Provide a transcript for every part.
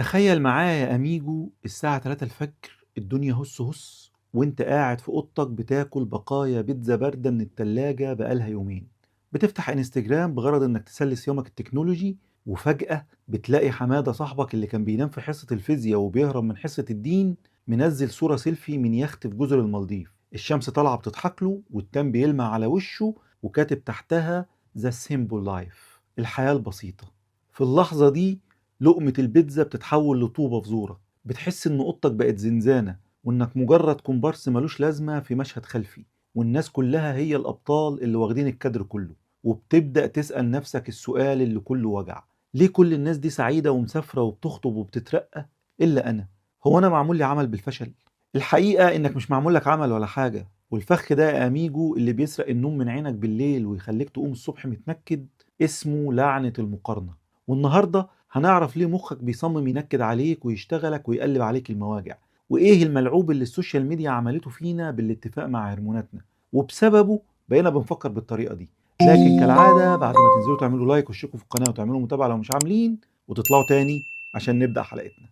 تخيل معايا يا أميجو الساعة 3 الفجر الدنيا هس هس وانت قاعد في اوضتك بتاكل بقايا بيتزا باردة من التلاجة بقالها يومين. بتفتح انستجرام بغرض انك تسلي يومك التكنولوجي، وفجأة بتلاقي حمادة صاحبك اللي كان بينام في حصة الفيزياء وبيهرب من حصة الدين منزل صورة سيلفي من يخت في جزر المالديف. الشمس طالعة بتضحك له والتان بيلمع على وشه وكاتب تحتها The Simple Life، الحياة البسيطة. في اللحظة دي لقمة البيتزا بتتحول لطوبة في زورك، بتحس إن أوضتك بقت زنزانة وإنك مجرد كومبارس ملوش لازمة في مشهد خلفي، والناس كلها هي الأبطال اللي واخدين الكادر كله. وبتبدأ تسأل نفسك السؤال اللي كله وجع: ليه كل الناس دي سعيدة ومسافرة وبتخطب وبتترقى إلا أنا؟ هو أنا معمول لي عمل بالفشل؟ الحقيقة إنك مش معمول لك عمل ولا حاجة، والفخ ده يا أميجو اللي بيسرق النوم من عينك بالليل ويخليك تقوم الصبح متنكد اسمه لعنة المقارنة. والنهاردة هنعرف ليه مخك بيصمم ينكد عليك ويشتغلك ويقلب عليك المواجع، وايه الملعوب اللي السوشيال ميديا عملته فينا بالاتفاق مع هرموناتنا، وبسببه بقينا بنفكر بالطريقة دي. لكن كالعادة بعد ما تنزلوا تعملوا لايك وتشتركوا في القناة وتعملوا متابعة لو مش عاملين، وتطلعوا تاني عشان نبدأ حلقتنا.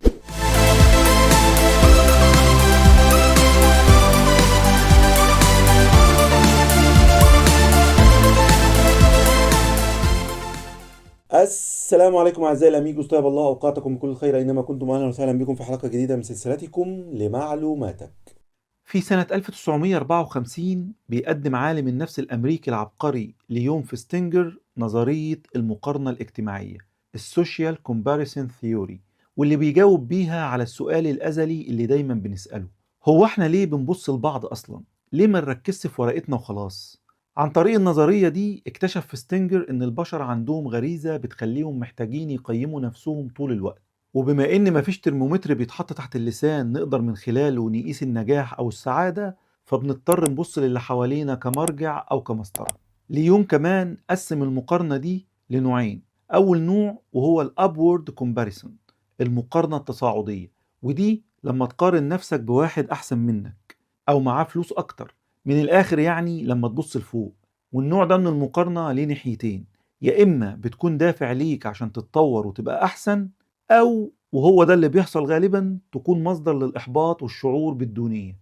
السلام عليكم اعزائي الاميجوس، طيب الله اوقاتكم بكل خير اينما كنتم. اهلا وسهلا بكم في حلقه جديده من سلسلتكم لمعلوماتك. في سنة 1954 بيقدم عالم النفس الأمريكي العبقري ليون فيستنجر نظرية المقارنة الاجتماعية، السوشيال كومباريسون ثيوري، واللي بيجاوب بيها على السؤال الأزلي اللي دايما بنسأله: هو احنا ليه بنبص لبعض أصلا؟ ليه ما نركزش في ورقتنا وخلاص؟ عن طريق النظرية دي اكتشف فيستنجر إن البشر عندهم غريزة بتخليهم محتاجين يقيموا نفسهم طول الوقت، وبما إن مفيش ترمومتر بيتحط تحت اللسان نقدر من خلاله نقيس النجاح أو السعادة، فبنضطر نبص للي حوالينا كمرجع أو كمسطرة. ليون كمان قسم المقارنة دي لنوعين: أول نوع وهو الأبورد كومباريسون، المقارنة التصاعدية، ودي لما تقارن نفسك بواحد أحسن منك أو معاه فلوس أكتر، من الآخر يعني لما تبص لفوق. والنوع ده من المقارنة ليه ناحيتين: يا إما بتكون دافع ليك عشان تتطور وتبقى أحسن، أو وهو ده اللي بيحصل غالبا تكون مصدر للإحباط والشعور بالدونية.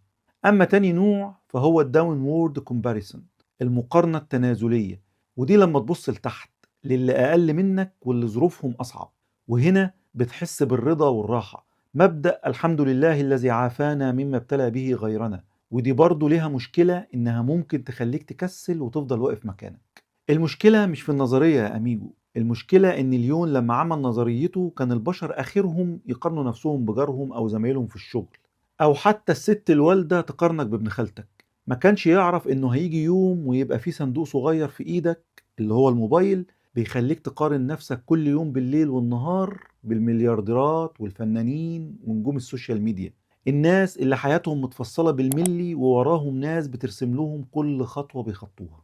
أما تاني نوع فهو الداون وورد كومباريسون، المقارنة التنازلية، ودي لما تبص لتحت للي أقل منك واللي ظروفهم أصعب، وهنا بتحس بالرضا والراحة، مبدأ الحمد لله الذي عافانا مما ابتلى به غيرنا. ودي برضو ليها مشكلة إنها ممكن تخليك تكسل وتفضل واقف مكانك. المشكلة مش في النظرية يا أميجو، المشكلة إن ليون لما عمل نظريته كان البشر آخرهم يقارنوا نفسهم بجارهم أو زمايلهم في الشغل، أو حتى الست الوالدة تقارنك بابن خالتك. ما كانش يعرف إنه هيجي يوم ويبقى في صندوق صغير في إيدك اللي هو الموبايل بيخليك تقارن نفسك كل يوم بالليل والنهار بالمليارديرات والفنانين ونجوم السوشيال ميديا، الناس اللي حياتهم متفصلة بالملي ووراهم ناس بترسم لهم كل خطوة بيخطوها.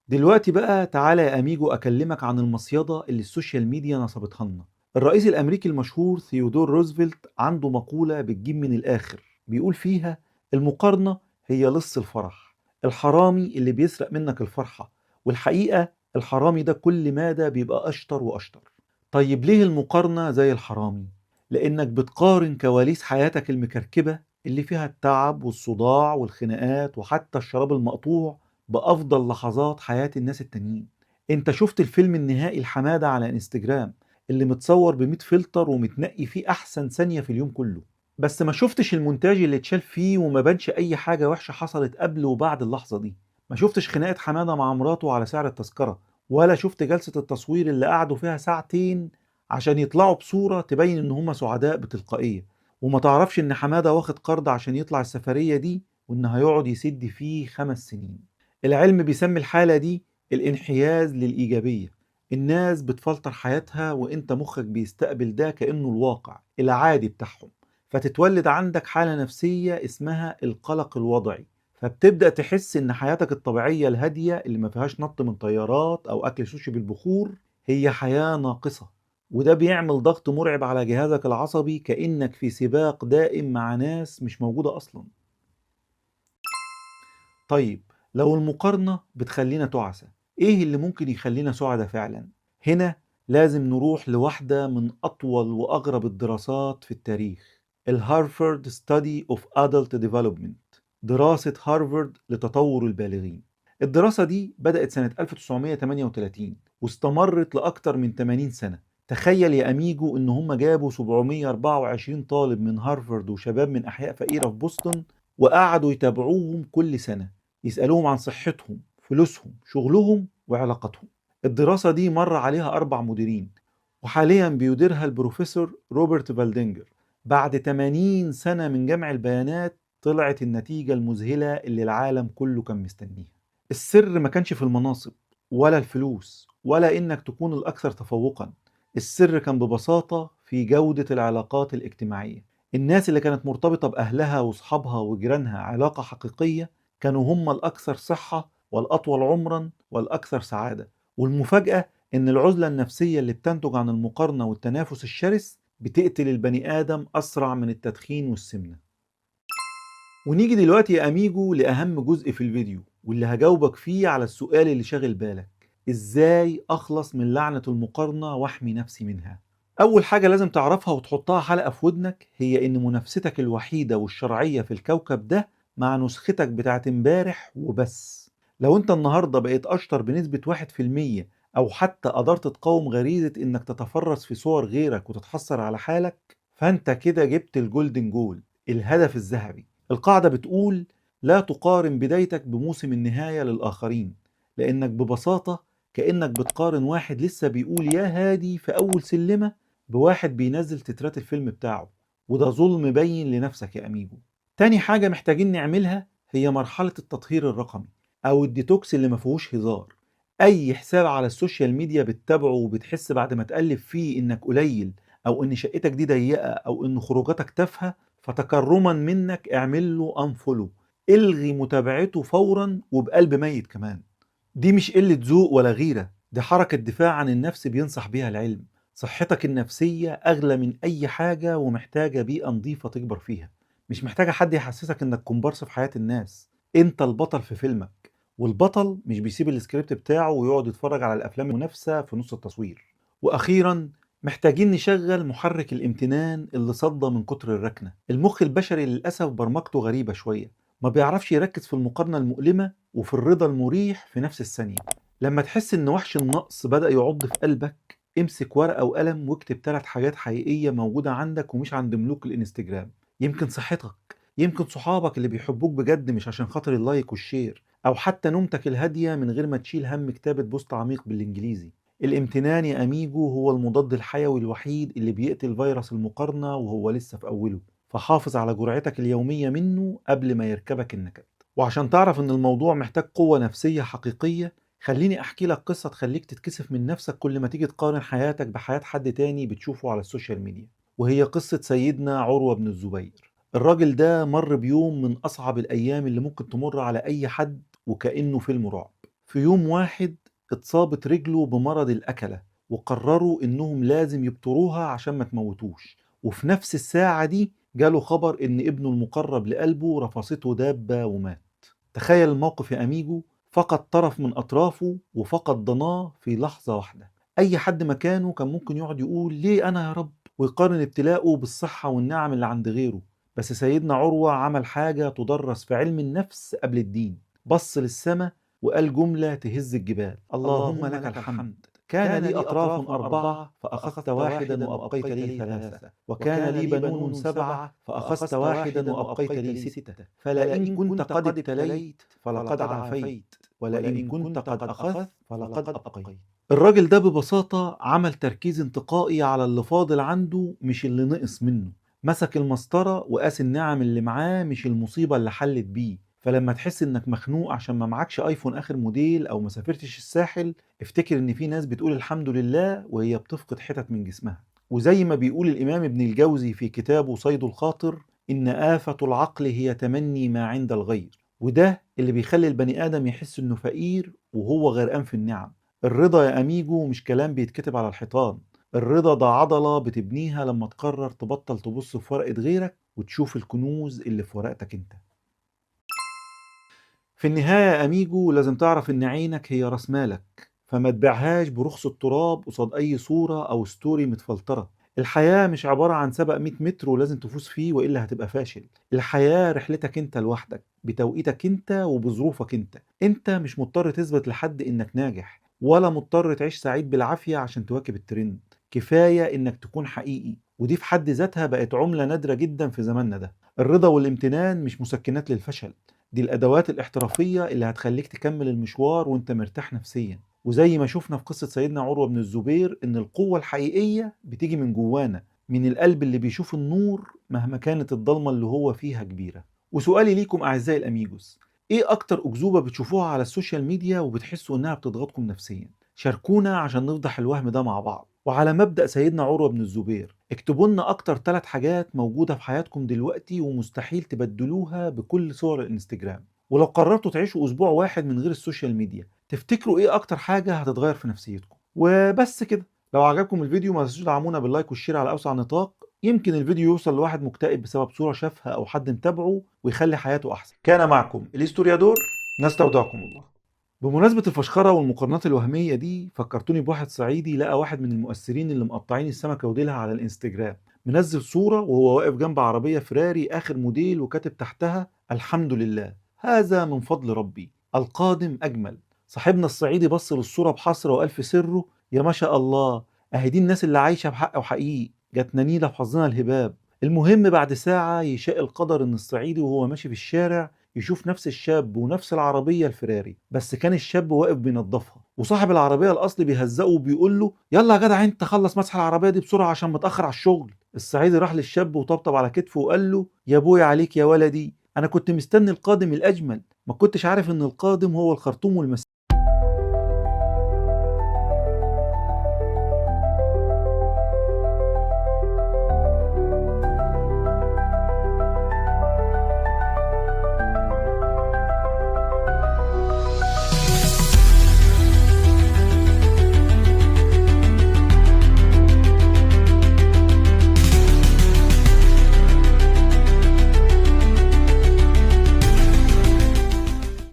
دلوقتي بقى تعالى يا أميجو أكلمك عن المصيدة اللي السوشيال ميديا نصبتها لنا. الرئيس الأمريكي المشهور ثيودور روزفلت عنده مقولة بتجيب من الآخر، بيقول فيها: المقارنة هي لص الفرح، الحرامي اللي بيسرق منك الفرحة، والحقيقة الحرامي ده كل مادة بيبقى أشطر وأشطر. طيب ليه المقارنة زي الحرامي؟ لأنك بتقارن كواليس حياتك المكركبة اللي فيها التعب والصداع والخناقات وحتى الشراب المقطوع بأفضل لحظات حياة الناس التانيين. انت شفت الفيلم النهائي الحمادة على انستجرام اللي متصور ب100 فلتر ومتنقي فيه أحسن ثانية في اليوم كله، بس ما شفتش المونتاج اللي اتشال فيه وما بانش أي حاجة وحشة حصلت قبل وبعد اللحظة دي. ما شفتش خناقة حمادة مع مراته على سعر التذكرة، ولا شفت جلسة التصوير اللي قعدوا فيها ساعتين عشان يطلعوا بصورة تبين إن هم سعداء بتلقائية، وما تعرفش إن حمادة واخد قرض عشان يطلع السفرية دي وإن هيقعد يسد فيه 5 سنين. العلم بيسمي الحالة دي الانحياز للإيجابية. الناس بتفلتر حياتها وإنت مخك بيستقبل ده كأنه الواقع العادي بتاعهم، فتتولد عندك حالة نفسية اسمها القلق الوضعي، فبتبدأ تحس إن حياتك الطبيعية الهادية اللي ما فيهاش نط من طيارات أو أكل سوشي بالبخور هي حياة ناقصة. وده بيعمل ضغط مرعب على جهازك العصبي كأنك في سباق دائم مع ناس مش موجودة أصلا. طيب لو المقارنة بتخلينا تعسى، إيه اللي ممكن يخلينا سعداء فعلا؟ هنا لازم نروح لواحدة من أطول وأغرب الدراسات في التاريخ، الهارفارد ستادي اوف ادلت ديفلوبمنت، دراسة هارفارد لتطور البالغين. الدراسة دي بدأت سنة 1938 واستمرت لأكتر من 80 سنة. تخيل يا أميجو إن هم جابوا 724 طالب من هارفارد وشباب من أحياء فقيرة في بوسطن، وقعدوا يتابعوهم كل سنة، يسألوهم عن صحتهم، فلوسهم، شغلهم، وعلاقاتهم. الدراسة دي مر عليها 4 مديرين، وحاليا بيديرها البروفيسور روبرت فالدينجر. بعد 80 سنة من جمع البيانات طلعت النتيجة المذهلة اللي العالم كله كان مستنيها. السر ما كانش في المناصب ولا الفلوس ولا إنك تكون الأكثر تفوقا. السر كان ببساطة في جودة العلاقات الاجتماعية. الناس اللي كانت مرتبطة بأهلها وأصحابها وجيرانها علاقة حقيقية كانوا هم الأكثر صحة والأطول عمرا والأكثر سعادة. والمفاجأة إن العزلة النفسية اللي بتنتج عن المقارنة والتنافس الشرس بتقتل البني آدم أسرع من التدخين والسمنة. ونيجي دلوقتي يا أميجو لأهم جزء في الفيديو، واللي هجاوبك فيه على السؤال اللي شاغل بالك: إزاي أخلص من لعنة المقارنة وأحمي نفسي منها؟ أول حاجة لازم تعرفها وتحطها حلقة في ودنك هي إن منافستك الوحيدة والشرعية في الكوكب ده مع نسختك بتاعت امبارح وبس. لو أنت النهاردة بقيت أشطر بنسبة 1% أو حتى قدرت تقاوم غريزة إنك تتفرس في صور غيرك وتتحسر على حالك، فأنت كده جبت الجولدن جول، الهدف الذهبي. القاعدة بتقول: لا تقارن بدايتك بموسم النهاية للآخرين، لأنك ببساطة كأنك بتقارن واحد لسه بيقول يا هادي في أول سلمة بواحد بينزل تترات الفيلم بتاعه، وده ظلم بين لنفسك يا أميجو. تاني حاجة محتاجين نعملها هي مرحلة التطهير الرقمي أو الديتوكس اللي مفيهوش هزار. أي حساب على السوشيال ميديا بتتابعه وبتحس بعد ما تقلب فيه إنك قليل أو إن شقتك دي ضيقة أو إن خروجاتك تافهة، فتكرما منك اعمل له انفولو، الغي متابعته فورا وبقلب ميت كمان. دي مش قلة ذوق ولا غيرة، دي حركة دفاع عن النفس بينصح بيها العلم. صحتك النفسية أغلى من أي حاجة ومحتاجة بيئة نظيفة تكبر فيها، مش محتاجة حد يحسسك إنك كومبارس في حياة الناس. أنت البطل في فيلمك، والبطل مش بيسيب السكريبت بتاعه ويقعد يتفرج على الأفلام المنافسة في نص التصوير. وأخيرا محتاجين نشغل محرك الامتنان اللي صدى من كتر الركنة. المخ البشري للأسف برمجته غريبة شوية، ما بيعرفش يركز في المقارنة المؤلمة وفي الرضا المريح في نفس الثانية. لما تحس إن وحش النقص بدأ يعض في قلبك، امسك ورقة وقلم واكتب 3 حاجات حقيقية موجودة عندك ومش عند ملوك الانستجرام. يمكن صحتك، يمكن صحابك اللي بيحبوك بجد مش عشان خاطر اللايك والشير، أو حتى نومتك الهادية من غير ما تشيل هم كتابة بوست عميق بالإنجليزي. الامتنان يا أميجو هو المضاد الحيوي الوحيد اللي بيقتل فيروس المقارنة وهو لسه في أوله، فحافظ على جرعتك اليومية منه قبل ما يركبك النكد. وعشان تعرف إن الموضوع محتاج قوة نفسية حقيقية، خليني أحكي لك قصة تخليك تتكسف من نفسك كل ما تيجي تقارن حياتك بحياة حد تاني بتشوفه على السوشيال ميديا. وهي قصة سيدنا عروة بن الزبير. الراجل ده مر بيوم من أصعب الأيام اللي ممكن تمر على أي حد، وكأنه فيلم رعب. في يوم واحد اتصابت رجله بمرض الأكلة، وقرروا إنهم لازم يبتروها عشان ما تموتوش. وفي نفس الساعة دي جاله خبر إن ابنه المقرب لقلبه رفصته دابة ومات. تخيل الموقف يا أميجو، فقد طرف من أطرافه وفقد ضناه في لحظة واحدة. أي حد مكانه كان ممكن يقعد يقول ليه أنا يا رب، ويقارن ابتلاءه بالصحة والنعم اللي عند غيره. بس سيدنا عروة عمل حاجة تدرس في علم النفس قبل الدين، بص للسماء وقال جملة تهز الجبال: اللهم لك الحمد، كان لي أطراف 4 فأخذت واحدا وأبقيت لي 3، وكان لي بنون 7 فأخذت واحدا وأبقيت لي 6، فلئن كنت قد ابتليت فلقد عافيت، ولئن كنت قد أخذت فلقد أبقيت. الراجل ده ببساطة عمل تركيز انتقائي على اللي فاضل عنده مش اللي نقص منه. مسك المسطرة وقاس النعم اللي معاه مش المصيبة اللي حلت بيه. فلما تحس انك مخنوق عشان ما معكش ايفون اخر موديل او ما سافرتش الساحل، افتكر ان في ناس بتقول الحمد لله وهي بتفقد حتت من جسمها. وزي ما بيقول الامام ابن الجوزي في كتابه صيد الخاطر: ان آفة العقل هي تمني ما عند الغير. وده اللي بيخلي البني ادم يحس انه فقير وهو غرقان في النعم. الرضا يا اميجو مش كلام بيتكتب على الحيطان، الرضا ده عضلة بتبنيها لما تقرر تبطل تبص في ورقة غيرك وتشوف الكنوز اللي في ورقتك انت. في النهاية يا أميجو لازم تعرف إن عينك هي راس مالك، فما تبيعهاش برخص التراب قصاد أي صورة أو ستوري متفلترة. الحياة مش عبارة عن سبق 100 متر ولازم تفوز فيه وإلا هتبقى فاشل. الحياة رحلتك انت لوحدك بتوقيتك انت وبظروفك انت. انت مش مضطر تثبت لحد انك ناجح، ولا مضطر تعيش سعيد بالعافية عشان تواكب الترند. كفاية انك تكون حقيقي، ودي في حد ذاتها بقت عملة نادرة جدا في زماننا ده. الرضا والامتنان مش مسكنات للفشل، دي الأدوات الاحترافية اللي هتخليك تكمل المشوار وانت مرتاح نفسيا. وزي ما شفنا في قصة سيدنا عروة بن الزبير، إن القوة الحقيقية بتيجي من جوانا، من القلب اللي بيشوف النور مهما كانت الضلمة اللي هو فيها كبيرة. وسؤالي ليكم أعزائي الأميجوس، إيه أكتر أكذوبة بتشوفوها على السوشيال ميديا وبتحسوا إنها بتضغطكم نفسيا؟ شاركونا عشان نفضح الوهم ده مع بعض. وعلى مبدأ سيدنا عروة بن الزبير، اكتبوا لنا أكتر 3 حاجات موجودة في حياتكم دلوقتي ومستحيل تبدلوها بكل صور الانستجرام. ولو قررتوا تعيشوا أسبوع واحد من غير السوشيال ميديا، تفتكروا ايه اكتر حاجة هتتغير في نفسيتكم؟ وبس كده. لو عجبكم الفيديو ما تنسوش تدعمونا باللايك والشير على اوسع نطاق، يمكن الفيديو يوصل لواحد مكتئب بسبب صورة شافها او حد متابعه ويخلي حياته احسن. كان معكم الهستوريادور، نستودعكم الله. بمناسبة الفشخرة والمقارنات الوهمية دي، فكرتوني بواحد صعيدي لقى واحد من المؤثرين اللي مقطعين السمكة وديلها على الانستجرام منزل صورة وهو واقف جنب عربية فراري آخر موديل وكاتب تحتها: الحمد لله، هذا من فضل ربي، القادم أجمل. صاحبنا الصعيدي بص للصورة بحسرة وقال في سره: يا ما شاء الله، أهي دي الناس اللي عايشة بحق وحقيقي، جاتنا نيلة في حظنا الهباب. المهم بعد ساعة يشاء القدر إن الصعيدي وهو ماشي في الشارع يشوف نفس الشاب ونفس العربية الفراري، بس كان الشاب واقف بينظفها وصاحب العربية الأصلي بيهزقه وبيقول له: يلا يا جدع انت خلص مسح العربية دي بسرعة عشان متأخر على الشغل. الصعيدي راح للشاب وطبطب على كتفه وقال له: يا ابويا عليك يا ولدي، أنا كنت مستني القادم الأجمل، ما كنتش عارف إن القادم هو الخرطوم والمسافة.